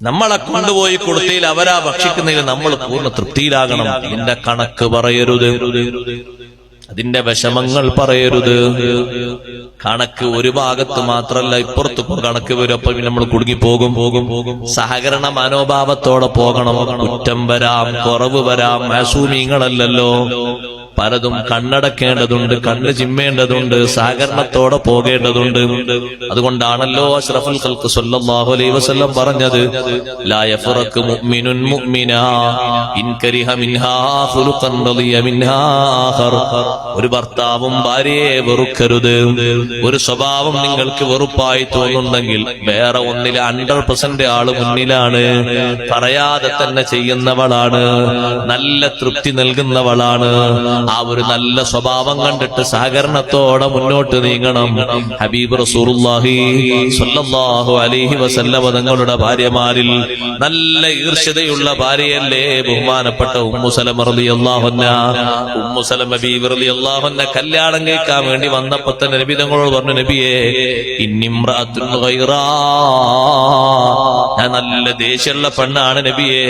നമ്മളെ കൊണ്ടുപോയി കൊടുത്തതിൽ അവരാ ഭക്ഷിക്കുന്നതിൽ നമ്മൾ പൂർണ്ണ തൃപ്തിയിലാകണം. ഇതിന്റെ കണക്ക് പറയരുത്, അതിന്റെ വിഷമങ്ങൾ പറയരുത്. കണക്ക് ഒരു ഭാഗത്ത് മാത്രല്ല, ഇപ്പുറത്ത് കണക്ക് വരും. അപ്പൊ നമ്മൾ കുടുങ്ങിപ്പോകും. സഹകരണ മനോഭാവത്തോടെ പോകണം. കുറ്റം വരാം, കുറവ് വരാം, മാസൂമീങ്ങളല്ലല്ലോ. പലതും കണ്ണടക്കേണ്ടതുണ്ട്, കണ്ണ് ചിമ്മേണ്ടതുണ്ട്, സഹകരണത്തോടെ പോകേണ്ടതുണ്ട്. അതുകൊണ്ടാണല്ലോ അഷ്റഫുൽ ഖൽഖ് സ്വല്ലല്ലാഹു അലൈഹി വസല്ലം പറഞ്ഞത്, ലാ യഫറഖു മുഅ്മിനുൻ മുഅ്മിനാ ഇൻ കരിഹ മിൻഹാ ഖുലുഖൻ റളിയ മിൻഹാ ആഖർ. ഒരു ഭർത്താവും ഭാര്യയെ വെറുക്കരുത്. ഒരു സ്വഭാവം നിങ്ങൾക്ക് വെറുപ്പായി തോന്നുന്നുണ്ടെങ്കിൽ വേറെ ഒന്നിലെ 100% ആള് മുന്നിലാണ്. പറയാതെ തന്നെ ചെയ്യുന്നവളാണ്, നല്ല തൃപ്തി നൽകുന്നവളാണ്. ആ ഒരു നല്ല സ്വഭാവം കണ്ടിട്ട് സഹകരണത്തോടെ മുന്നോട്ട് നീങ്ങണം. ഹബീബ് റസൂലുള്ളാഹി സ്വല്ലല്ലാഹു അലൈഹി വസല്ലം തങ്ങളുടെ ഭാര്യമാരിൽ നല്ല ഈർഷ്യതയുള്ള ഭാര്യയല്ലേ ബഹുമാനപ്പെട്ട ഉമ്മു സലമ റളിയല്ലാഹു അൻഹാ. ഉമ്മു സലമ ബീവി റളിയല്ലാഹു അൻഹാ കല്യാണം കഴിക്കാൻ വേണ്ടി വന്നപ്പോൾ തന്നെ നബി തങ്ങളോട് പറഞ്ഞു, നബിയേ ഇന്നിംറഅത്തുൻ ഗൈറാ, ഞാൻ നല്ല ദേഷ്യമുള്ള പെണ്ണാണ് നബിയേ,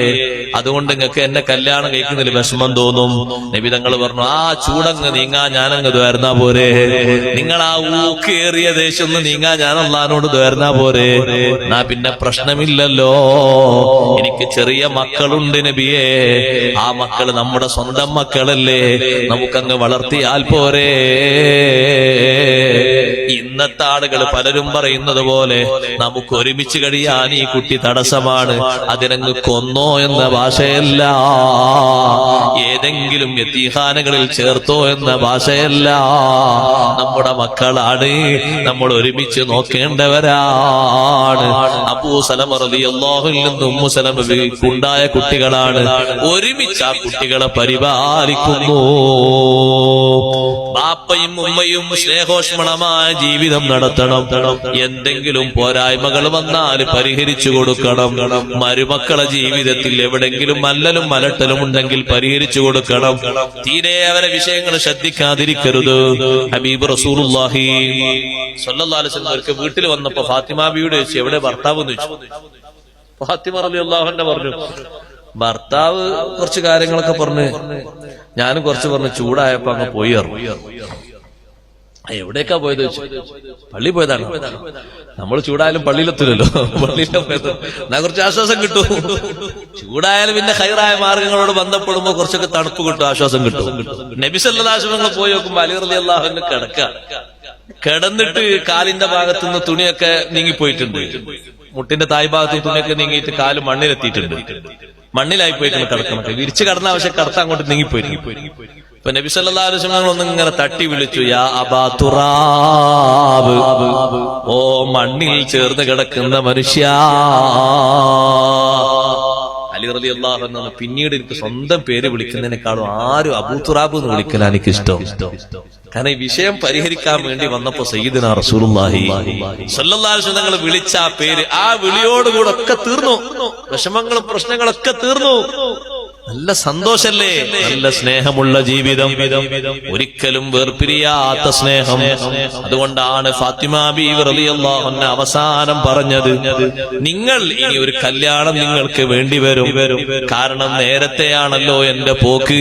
അതുകൊണ്ട് നിങ്ങൾക്ക് എന്നെ കല്യാണം കഴിക്കുന്നതിൽ വിഷമം തോന്നും. നബി തങ്ങൾ പറഞ്ഞു, ആ ചൂടങ്ങ് നീങ്ങാ ഞാനങ്ങ് ദ്വാരുന്നാ പോരെ. നിങ്ങൾ ആ ഊക്കേറിയ ദേശം ഒന്ന് നീങ്ങാ ഞാൻ അള്ളാഹിനോട് ദ്വാരുന്നാ പോരെ. എന്നാ പിന്നെ പ്രശ്നമില്ലല്ലോ. എനിക്ക് ചെറിയ മക്കളുണ്ട് നബിയേ, ആ മക്കള് നമ്മുടെ സ്വന്തം മക്കളല്ലേ, നമുക്കങ്ങ് വളർത്തിയാൽ പോരെ. ഇന്നത്തെ ആളുകൾ പലരും പറയുന്നത് പോലെ നമുക്ക് ഒരുമിച്ച് കഴിയാൻ ഈ കുട്ടി തടസ്സമാണ്, അതിനങ്ങ് കൊന്നോ എന്ന ഭാഷയല്ല, ഏതെങ്കിലും യതീഖാനകളിൽ ചേർത്തോ എന്ന ഭാഷയല്ല. നമ്മുടെ മക്കളാണ്, നമ്മൾ ഒരുമിച്ച് നോക്കേണ്ടവരാണ്. അബൂ സലമ റളിയല്ലാഹു അൻഹു നിന്നും ഉമ്മു സലമയ്ക്കുണ്ടായ കുട്ടികളാണ്. ഒരുമിച്ച് ആ കുട്ടികളെ പരിപാലിക്കുന്നു. ബാപ്പയും ഉമ്മയും സ്നേഹോഷ്മളമായ ജീവിതം നടത്തണം. എന്തെങ്കിലും പോരായ്മകൾ വന്നാൽ പരിഹരിച്ചു കൊടുക്കണം. മരുമക്കളെ ജീവിതത്തിൽ എവിടെങ്കിലും മല്ലലും മലട്ടലും ഉണ്ടെങ്കിൽ പരിഹരിച്ചു കൊടുക്കണം. തീരെ അവരെ വിഷയങ്ങൾ ശ്രദ്ധിക്കാതിരിക്കരുത്. ഹബീബ് റസൂലുള്ളാഹി സ്വല്ലല്ലാഹു അലൈഹി വസല്ലം അവർക്ക് വീട്ടിൽ വന്നപ്പോ ഫാത്തിമ ബീവിയോട് ചോദിച്ചു, എവിടെ ഭർത്താവ് എന്ന് ചോദിച്ചു. ഫാത്തിമ റളിയല്ലാഹു അൻഹ പറഞ്ഞു, ഭർത്താവ് കുറച്ച് കാര്യങ്ങളൊക്കെ പറഞ്ഞു, ഞാനും കുറച്ച് പറഞ്ഞു. ചൂടായപ്പോ അങ്ങ് പോയി ഇറങ്ങി. എവിടേക്കാ പോയത് ചോദിച്ചു. പള്ളി പോയതാണ്. നമ്മൾ ചൂടായാലും പള്ളിയിലെത്തില്ലല്ലോ, പള്ളിയിലെ പോയത് എന്നാ കുറച്ച് ആശ്വാസം കിട്ടും. ചൂടായാലും പിന്നെ ഹൈറായ മാർഗങ്ങളോട് ബന്ധപ്പെടുമ്പോ കുറച്ചൊക്കെ തണുപ്പ് കിട്ടും, ആശ്വാസം കിട്ടും. നബി സല്ലല്ലാഹു അലൈഹി വസല്ലം പോയി നോക്കുമ്പോ അലി റളിയല്ലാഹു അൻഹു കിടന്നിട്ട് കാലിന്റെ ഭാഗത്തുനിന്ന് തുണിയൊക്കെ നീങ്ങിപ്പോയിട്ടുണ്ട്. മുട്ടിന്റെ തായ് ഭാഗത്ത് തുണിയൊക്കെ നീങ്ങിയിട്ട് കാല് മണ്ണിലെത്തിയിട്ടുണ്ട്. മണ്ണിലായി പോയിട്ടുണ്ട് കിടക്കണൊക്കെ. വിരിച്ചു കിടന്ന ആവശ്യം കിടത്താൻ അങ്ങോട്ട് നീങ്ങിപ്പോയിരിക്കും. ഇപ്പൊ നബി സല്ലല്ലാഹു അലൈഹി വസല്ലം ഒന്നും ഇങ്ങനെ തട്ടി വിളിച്ചു, യാ അബാ തുറാബ്, ഓ മണ്ണിൽ ചേർന്ന് കിടക്കുന്ന മനുഷ്യ. അലി റളിയല്ലാഹു അൻഹു പിന്നീട് എനിക്ക് സ്വന്തം പേര് വിളിക്കുന്നതിനേക്കാളും ആരും അബൂ തുറാബ് എന്ന് വിളിക്കലാണ് എനിക്കിഷ്ടം. കാരണം ഈ വിഷയം പരിഹരിക്കാൻ വേണ്ടി വന്നപ്പോ സയ്യിദുനാ റസൂലുള്ളാഹി സ്വല്ലല്ലാഹു അലൈഹി വസല്ലം തങ്ങൾ വിളിച്ച ആ പേര്, ആ വിളിയോടുകൂടെ ഒക്കെ തീർന്നു. വിഷമങ്ങളും പ്രശ്നങ്ങളൊക്കെ തീർന്നു. നല്ല സന്തോഷല്ലേ, നല്ല സ്നേഹമുള്ള ജീവിതം, ഒരിക്കലും വേർപിരിയാത്ത സ്നേഹം. അതുകൊണ്ടാണ് ഫാത്തിമ ബീവി റളിയല്ലാഹു അൻഹ അവസാനം പറഞ്ഞത്, നിങ്ങൾ ഇനി ഒരു കല്യാണം നിങ്ങൾക്ക് വേണ്ടി വരും. കാരണം നേരത്തെയാണല്ലോ എന്റെ പോക്ക്,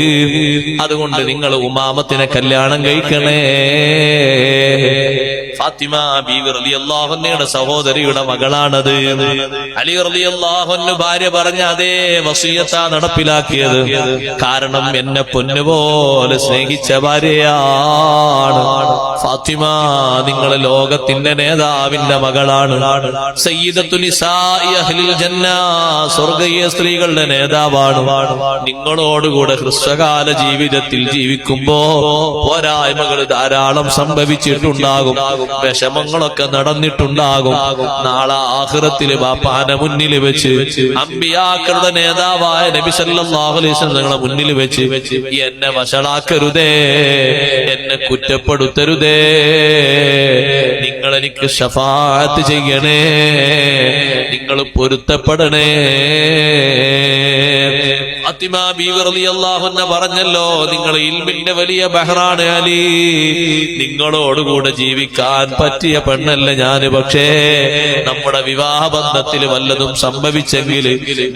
അതുകൊണ്ട് നിങ്ങൾ ഉമാമത്തിനെ കല്യാണം കഴിക്കണേ. ഫാത്തിമ ബീവി റളിയല്ലാഹു അൻഹയുടെ സഹോദരിയുടെ മകളാണത്. അലി റളിയല്ലാഹു അൻഹു ഭാര്യ പറഞ്ഞ അതേ വസിയത്താ നടപ്പിലാക്കിയത്. കാരണം എന്നെ പൊന്നുപോലെ സ്നേഹിച്ച ഭാര്യയാണ് ഫാത്തിമ. നിങ്ങൾ ലോകത്തിന്റെ നേതാവിന്റെ മകളാണ്. സയ്യിദത്തു നിസാഇ അഹ്ലിൽ ജന്ന, സ്വർഗീയ സ്ത്രീകളുടെ നേതാവാണ്. നിങ്ങളോടുകൂടെ ഹ്രസ്വകാല ജീവിതത്തിൽ ജീവിക്കുമ്പോ പോരായ്മകൾ ധാരാളം സംഭവിച്ചിട്ടുണ്ടാകും, വിഷമങ്ങളൊക്കെ നടന്നിട്ടുണ്ടാകും. നാളെ ആഖിറത്തില് ബാപ്പാന്റെ മുന്നിൽ വെച്ച്, അമ്പിയാക്കളുടെ നേതാവായ നബി സല്ലല്ലാഹു അലൈഹി വസല്ലം നിങ്ങളെ മുന്നിൽ വെച്ച് എന്നെ വഷളാക്കരുതേ, എന്നെ കുറ്റപ്പെടുത്തരുതേ, നിങ്ങൾ എനിക്ക് ശഫാഅത്ത് ചെയ്യണേ, നിങ്ങൾ പൊരുത്തപ്പെടണേ. ഫാത്തിമ ബീവി റളിയല്ലാഹു അൻഹ പറഞ്ഞല്ലോ, നിങ്ങൾ ഇൽമിന്റെ വലിയ ബഹ്റാണ് അലി, നിങ്ങളോടുകൂടെ ജീവിക്കാൻ പറ്റിയ പെണ്ണല്ല ഞാന്. പക്ഷേ നമ്മുടെ വിവാഹ ബന്ധത്തിൽ വല്ലതും സംഭവിച്ചെങ്കിൽ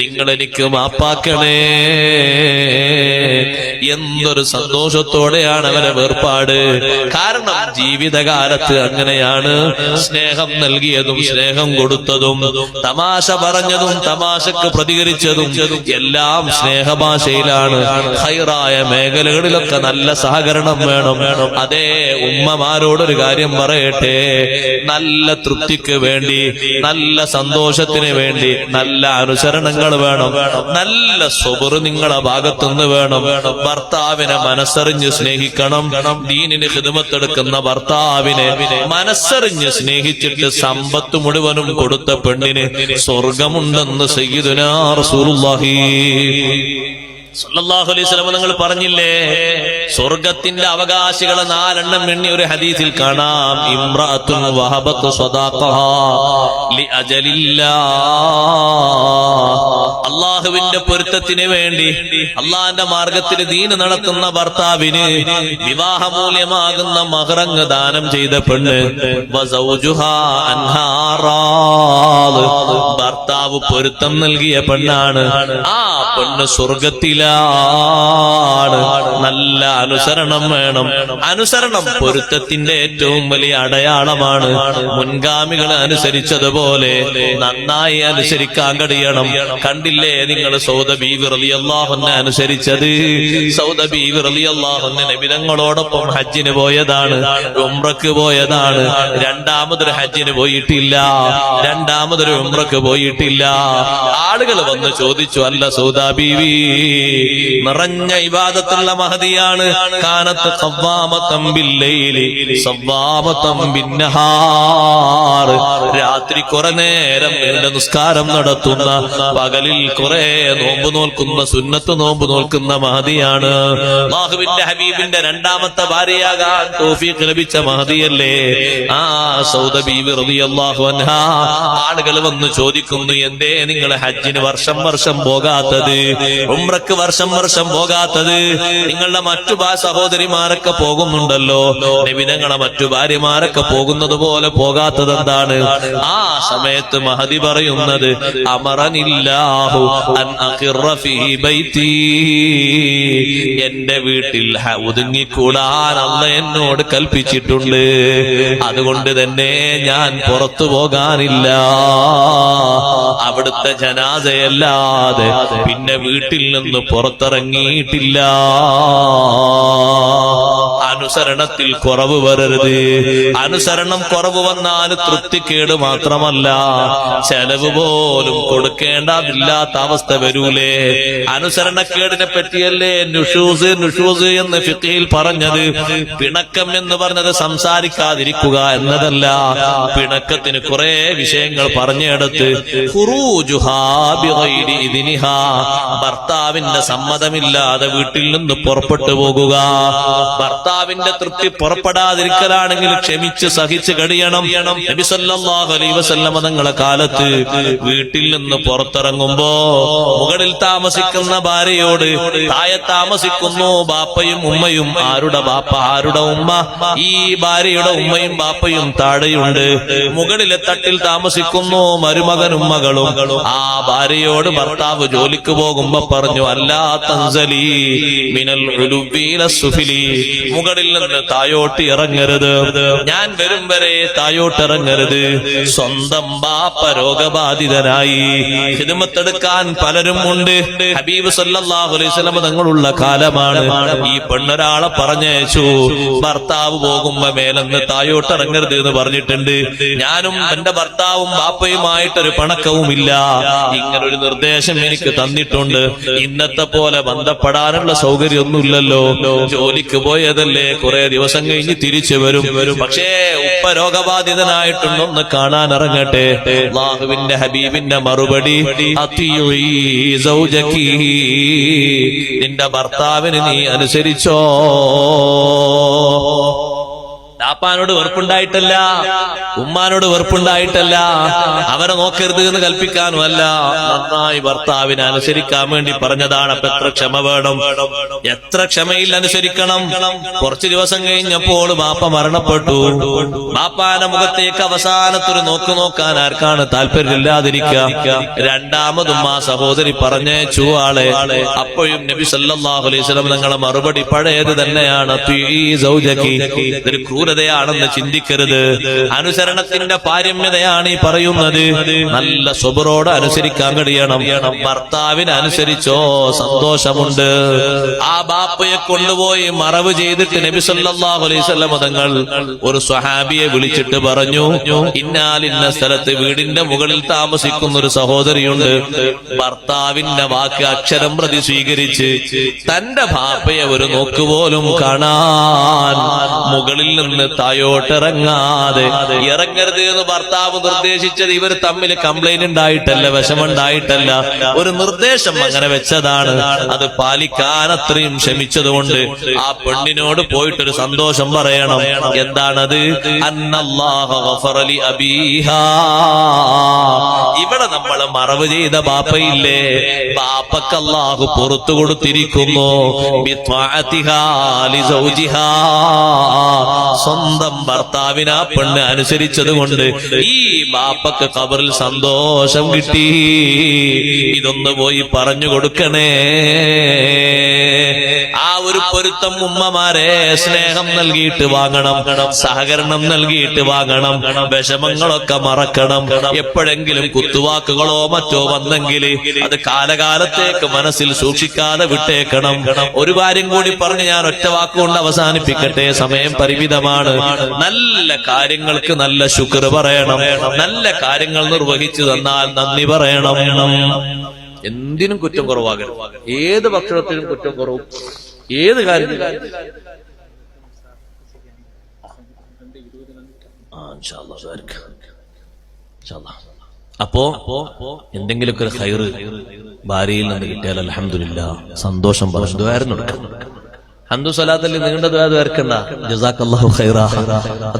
നിങ്ങൾ എനിക്ക് മാപ്പാക്കണേ. എന്തൊരു സന്തോഷത്തോടെയാണ് അവരെ വേർപാട്. കാരണം ജീവിതകാലത്ത് അങ്ങനെയാണ്. സ്നേഹം നൽകിയതും സ്നേഹം കൊടുത്തതും തമാശ പറഞ്ഞതും തമാശക്ക് പ്രതികരിച്ചതും എല്ലാം സ്നേഹഭാഷയിലാണ്. ഖൈറായ മേഖലകളിലൊക്കെ നല്ല സഹകരണം വേണം. അതേ, ഉമ്മമാരോടൊരു കാര്യം പറയട്ടെ, നല്ല തൃപ്തിക്ക് വേണ്ടി, നല്ല സന്തോഷത്തിന് വേണ്ടി നല്ല അനുസരണങ്ങൾ വേണം. നല്ല സ്വബർ നിങ്ങളെ ഭാഗത്തുനിന്ന് വേണം. ഭർത്താവിനെ മനസ്സറിഞ്ഞ് സ്നേഹിക്കണം. ദീനിന് ഖിദ്മത്തെടുക്കുന്ന ഭർത്താവിനെ മനസ്സറിഞ്ഞ് സ്നേഹിച്ചിട്ട് സമ്പത്ത് മുഴുവനും കൊടുത്ത പെണ്ണിന് സ്വർഗമുണ്ടെന്ന് സയ്യിദുനാ റസൂലുള്ളാഹി സല്ലല്ലാഹു അലൈഹി വസല്ലം നിങ്ങൾ പറഞ്ഞില്ലേ, സ്വർഗത്തിന്റെ അവകാശികളെ 4 എണ്ണം എണ്ണി ഒരു ഹദീസിൽ കാണാം. ഇംറഅത്തുൻ വഹബത് സ്വദാഖഹാ ലിഅജലില്ലാഹ്, അല്ലാഹുവിന്റെ പൊരുത്തത്തിന് വേണ്ടി അള്ളാന്റെ മാർഗത്തിൽ ദീൻ നടത്തുന്ന ഭർത്താവിന് വിവാഹമൂല്യമാകുന്ന മഹറങ്ങ് ദാനം ചെയ്ത പെണ്ണ്. വസൗജുഹാ അൻഹാ റാദ്, ഭർത്താവ് പൊരുത്തം നൽകിയ പെണ്ണാണ്. ആ പെണ്ണ് സ്വർഗത്തിലാണ്. നല്ല അനുസരണം വേണം. അനുസരണം പൊരുത്തത്തിന്റെ ഏറ്റവും വലിയ അടയാളമാണ്. മുൻഗാമികളെ അനുസരിച്ചതുപോലെ നന്നായി അനുസരിക്കാൻ കഴിയണം. കണ്ടില്ലേ നിങ്ങൾ സൗദ ബീവി റളിയല്ലാഹു അൻഹ അനുസരിച്ചത്? സൗദ ബീവി റളിയല്ലാഹു അൻഹ നബിതങ്ങളോടൊപ്പം ഹജ്ജിന് പോയതാണ്, ഉംറക്ക് പോയതാണ്. രണ്ടാമതൊരു ഹജ്ജിന് പോയിട്ടില്ല, രണ്ടാമതൊരു ഉംറക്ക് പോയിട്ടില്ല. ആളുകൾ വന്ന് ചോദിച്ചു, അല്ല സൗദ ബീവി നിറഞ്ഞ ഇബാദത്തുള്ള മഹദിയാണ്. കാനത്ത് ഖവ്വാമതൻ ബില്ലൈലി സവ്വാമതൻ ബിന്നഹാർ, രാത്രി കുറെ നേരം എന്റെ നിസ്കാരം നടത്തുന്ന, പകലിൽ കുറെ നോമ്പ് നോൽക്കുന്ന, സുന്നത്ത് നോമ്പ് നോൽക്കുന്ന മഹദിയാണ്. അല്ലാഹുവിന്റെ ഹബീബിന്റെ രണ്ടാമത്തെ ഭാര്യയാകാൻ തൗഫീഖ് ലഭിച്ച മഹദിയല്ലേ ആ സൗദ ബീവി റളിയല്ലാഹു അൻഹ. ആളുകൾ വന്ന് ചോദിക്കുന്നു, എന്തേ നിങ്ങൾ ഹജ്ജിന് വർഷം വർഷം പോകാത്തത്, ഉംറക്ക് വർഷം വർഷം പോകാത്തത്? നിങ്ങളുടെ മറ്റു സഹോദരിമാരൊക്കെ പോകുന്നുണ്ടല്ലോ, നബിതങ്ങളെ മറ്റു ഭാര്യമാരൊക്കെ പോകുന്നത് പോലെ പോകാത്തത് എന്താണ്? ആ സമയത്ത് മഹദി പറയുന്നത്, അമറനില്ലാഹു അൻ അഖിറ ഫീ ബൈതി, എന്റെ വീട്ടിൽ ഒതുങ്ങിക്കൂടാൻ അല്ലാഹ് എന്നോട് കൽപ്പിച്ചിട്ടുണ്ട്. അതുകൊണ്ട് തന്നെ ഞാൻ പുറത്തു പോകാനില്ല. അവിടുത്തെ ജനാസയല്ലാതെ പിന്നെ വീട്ടിൽ നിന്ന് പുറത്തിറങ്ങിയിട്ടില്ല. അനുസരണത്തിൽ കുറവ് വരരുത്. അനുസരണം കുറവ് വന്നാൽ തൃപ്തിക്കേട് മാത്രമല്ല, ചെലവ് പോലും കൊടുക്കേണ്ടതില്ലാത്ത അവസ്ഥ വരൂലേ? അനുസരണക്കേടിനെ പറ്റിയല്ലേ നുഷൂസ് നുഷൂസ് എന്ന് ഫിഖ്ഹിൽ പറഞ്ഞത്. പിണക്കം എന്ന് പറഞ്ഞത് സംസാരിക്കാതിരിക്കുക എന്നതല്ല. പിണക്കത്തിന് കുറെ വിഷയങ്ങൾ പറഞ്ഞെടുത്ത്, ഖുറൂജുഹാ ബിഗൈരി ഇദ്നിഹാ, ഭർത്താവിന്റെ സമ്മതമില്ലാതെ വീട്ടിൽ നിന്ന് പുറപ്പെട്ടു പോകുക. ഭർത്താവിന്റെ തൃപ്തി പുറപ്പെടാതിരിക്കലാണെങ്കിൽ ക്ഷമിച്ച് സഹിച്ച് കഴിയണം. നബി സല്ലല്ലാഹു അലൈഹി വസല്ലം തങ്ങളുടെ കാലത്ത് വീട്ടിൽ നിന്ന് പുറത്തിറങ്ങുമ്പോ മുകളിൽ താമസിക്കുന്ന ഭാര്യയോട്, താഴെ താമസിക്കുന്നു ബാപ്പയും ഉമ്മയും, ആരുടെ ബാപ്പ ആരുടെ ഉമ്മ? ഈ ഭാര്യയുടെ ഉമ്മയും ബാപ്പയും താഴെയുണ്ട്. മുകളിലെ തട്ടിൽ താമസിക്കുന്നു മരുമകനും മകളും. ആ ഭാര്യയോട് ഭർത്താവ് ജോലിക്ക് പോകുമ്പോ പറഞ്ഞു, അല്ലാ തൻസലി മിനൽ ഉലുവി ഇല സുഫിലി, മുകളിൽ നിന്ന് തായോട്ട് ഇറങ്ങരുത്, ഞാൻ വരും വരെ തായോട്ട് ഇറങ്ങരുത്. സ്വന്തം ബാപ്പ രോഗബാധിതനായി, ഖിദ്മത്തെടുക്കാൻ പലരും ഉണ്ട്. ഹബീബ് സല്ലല്ലാഹു അലൈഹി വസല്ലം തങ്ങളുള്ള കാലമാണ്. ഈ പെണ്ണൊരാളെ പറഞ്ഞയച്ചു, ഭർത്താവ് പോകുമ്പോ മേലെന്ന് തായോട്ട് ഇറങ്ങരുത് എന്ന് പറഞ്ഞിട്ടുണ്ട്. ഞാനും എന്റെ ഭർത്താവും ബാപ്പയുമായിട്ടൊരു പണക്കവുമില്ല, ഇങ്ങനൊരു നിർദ്ദേശം എനിക്ക് തന്നിട്ടുണ്ട്. ഇന്നത്തെ പോലെ ബന്ധപ്പെടാനുള്ള സൗകര്യമൊന്നുമില്ലല്ലോ, ജോലിക്ക് പോയതല്ലേ, കുറെ ദിവസം കഴിഞ്ഞ് തിരിച്ചു വരും. പക്ഷേ ഉപ്പ രോഗബാധിതനായിട്ടുണ്ടൊന്ന് കാണാൻ ഇറങ്ങട്ടെ. അല്ലാഹുവിന്റെ ഹബീബിന്റെ മറുപടി, അത്തിയുഈ സൗജകി, നിന്റെ ഭർത്താവിന് നീ അനുസരിച്ചോ. ബാപ്പാനോട് വെറുപ്പുണ്ടായിട്ടല്ല, ഉമ്മാനോട് വെറുപ്പുണ്ടായിട്ടല്ല, അവരെ നോക്കരുത് എന്ന് കൽപ്പിക്കാനുമല്ല, നന്നായി ഭർത്താവിനെ അനുസരിക്കാൻ വേണ്ടി പറഞ്ഞതാണ്. അപ്പൊ എത്ര ക്ഷമ വേണം, എത്ര ക്ഷമയിൽ അനുസരിക്കണം. കുറച്ചു ദിവസം കഴിഞ്ഞപ്പോൾ ബാപ്പ മരണപ്പെട്ടു. ബാപ്പാന്റെ മുഖത്തേക്ക് അവസാനത്തൊരു നോക്കാൻ ആർക്കാണ് താല്പര്യമില്ലാതിരിക്കുക? രണ്ടാമതും ആ സഹോദരി പറഞ്ഞയച്ചു ആളെ. അപ്പോഴും നബി സല്ലല്ലാഹു അലൈഹി വസല്ലം തങ്ങളെ മറുപടി പഴയത് തന്നെയാണ്. ഇതൊരു ക്രൂരതയാണെന്ന് ചിന്തിക്കരുത്. അനുസരണത്തിന്റെ പാരമ്യതയാണ് ഈ പറയുന്നത്. നല്ല സുബറോട് അനുസരിക്കാൻ കഴിയണം. ഭർത്താവിനെ അനുസരിച്ചോ സന്തോഷമുണ്ട്. ആ ബാപ്പയെ കൊണ്ടുപോയി മറവ് ചെയ്തിട്ട് നബി സല്ലല്ലാഹു അലൈഹി വസല്ലം തങ്ങൾ ഒരു സ്വഹാബിയെ വിളിച്ചിട്ട് പറഞ്ഞു, ഇന്നാലിന്ന സ്ഥലത്ത് വീടിന്റെ മുകളിൽ താമസിക്കുന്ന ഒരു സഹോദരിയുണ്ട്. ഭർത്താവിന്റെ വാക്ക് അക്ഷരം പ്രതി സ്വീകരിച്ച് തന്റെ ബാപ്പയെ ഒരു നോക്കുപോലും കാണാൻ മുകളിൽ നിന്ന് തായോട്ടിറങ്ങാതെ ഇറങ്ങരുത് എന്ന് ഭർത്താവ് നിർദ്ദേശിച്ചത് ഇവർ തമ്മിൽ കംപ്ലൈന്റ് ഉണ്ടായിട്ടല്ല, വിഷമുണ്ടായിട്ടല്ല, ഒരു നിർദ്ദേശം അങ്ങനെ വെച്ചതാണ്. അത് പാലിക്കാൻ അത്രയും ക്ഷമിച്ചതുകൊണ്ട് ആ പെണ്ണിനോട് പോയിട്ടൊരു സന്തോഷം പറയണം. എന്താണത്? അന്നല്ലാഹു ഗഫറ ലി അബീഹാ. ഇവിടെ നമ്മൾ മറവ് ചെയ്ത ബാപ്പയില്ലേ, ബാപ്പക്ക് അല്ലാഹു പുറത്തു കൊടുത്തിരിക്കുന്നു. ബിത്വാഅതിഹാ ലിസൗജിഹാ. സ്വന്തം ഭർത്താവിനെ ആ പെണ്ണ് അനുസരിച്ചത് കൊണ്ട് ഈ ബാപ്പക്ക് ഖബറിൽ സന്തോഷം കിട്ടി. ഇതൊന്ന് പോയി പറഞ്ഞു കൊടുക്കണേ. ആ ഒരു പൊരുത്തം ഉമ്മമാരെ സ്നേഹം നൽകിയിട്ട് വാങ്ങണം, സഹകരണം നൽകിയിട്ട് വാങ്ങണം. വിഷമങ്ങളൊക്കെ മറക്കണം. എപ്പോഴെങ്കിലും കുത്തുവാക്കുകളോ മറ്റോ വന്നെങ്കിൽ അത് കാലകാലത്തേക്ക് മനസ്സിൽ സൂക്ഷിക്കാതെ വിട്ടേക്കണം. ഒരു കാര്യം കൂടി പറഞ്ഞ് ഞാൻ ഒറ്റ വാക്കുകൊണ്ട് അവസാനിപ്പിക്കട്ടെ, സമയം പരിമിതമാണ്. നല്ല കാര്യങ്ങൾക്ക് നല്ല ശുക്ർ പറയണം. നല്ല കാര്യങ്ങൾ നിർവഹിച്ചു തന്നാൽ നന്ദി പറയണം. എന്തിനും കുറ്റം കുറവാകരുത്. ഏത് ഭക്ഷണത്തിനും കുറ്റം കുറവും, ഏത് കാര്യത്തിലും. അപ്പോ എന്തെങ്കിലുമൊക്കെ ഒരു ഖൈറ് ഭാര്യയിൽ നിന്ന് കിട്ടിയാൽ അൽഹംദുലില്ലാഹ് സന്തോഷം പറഞ്ഞു. ഹംദു സ്വലാത്തല്ലേ നീണ്ട ദുആ വരക്കണ്ട. ജസാക്കല്ലാഹു ഖൈറാ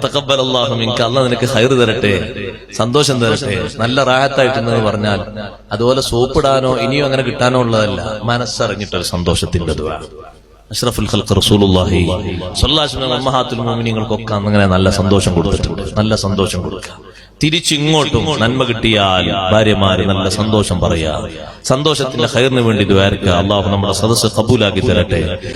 തഖബ്ബലല്ലാഹു മിൻക. അല്ലാഹ് നിനക്ക് ഖൈർ തരട്ടെ, സന്തോഷം തരട്ടെ, നല്ല റാഹത്തായിട്ടെന്ന് പറഞ്ഞാൽ അതുപോലെ സോപ്പിടാനോ ഇനിയും അങ്ങനെ കിട്ടാനോ ഉള്ളതല്ല, മനസ്സറിഞ്ഞിട്ടൊരു സന്തോഷത്തിന്റെ ദുആ. അഷ്റഫുൽ ഖൽഖ് റസൂലുള്ളാഹി സ്വല്ലല്ലാഹു അലൈഹി വസല്ലം ഉമ്മഹാത്തുൽ മുഅ്മിനീങ്ങൾക്കൊക്കെ അങ്ങനെ നല്ല സന്തോഷം കൊടുത്തിട്ടുണ്ട്. നല്ല സന്തോഷം കൊടുക്കുക. തിരിച്ചിങ്ങോട്ടും നന്മ കിട്ടിയാൽ ഭാര്യമാര് നല്ല സന്തോഷം പറയാ. സന്തോഷത്തിന്റെ ഖൈറിന് വേണ്ടി ദുആ ചെയ്യുക. അല്ലാഹു നമ്മുടെ സദസ്സ് ഖബൂലാക്കി തരട്ടെ.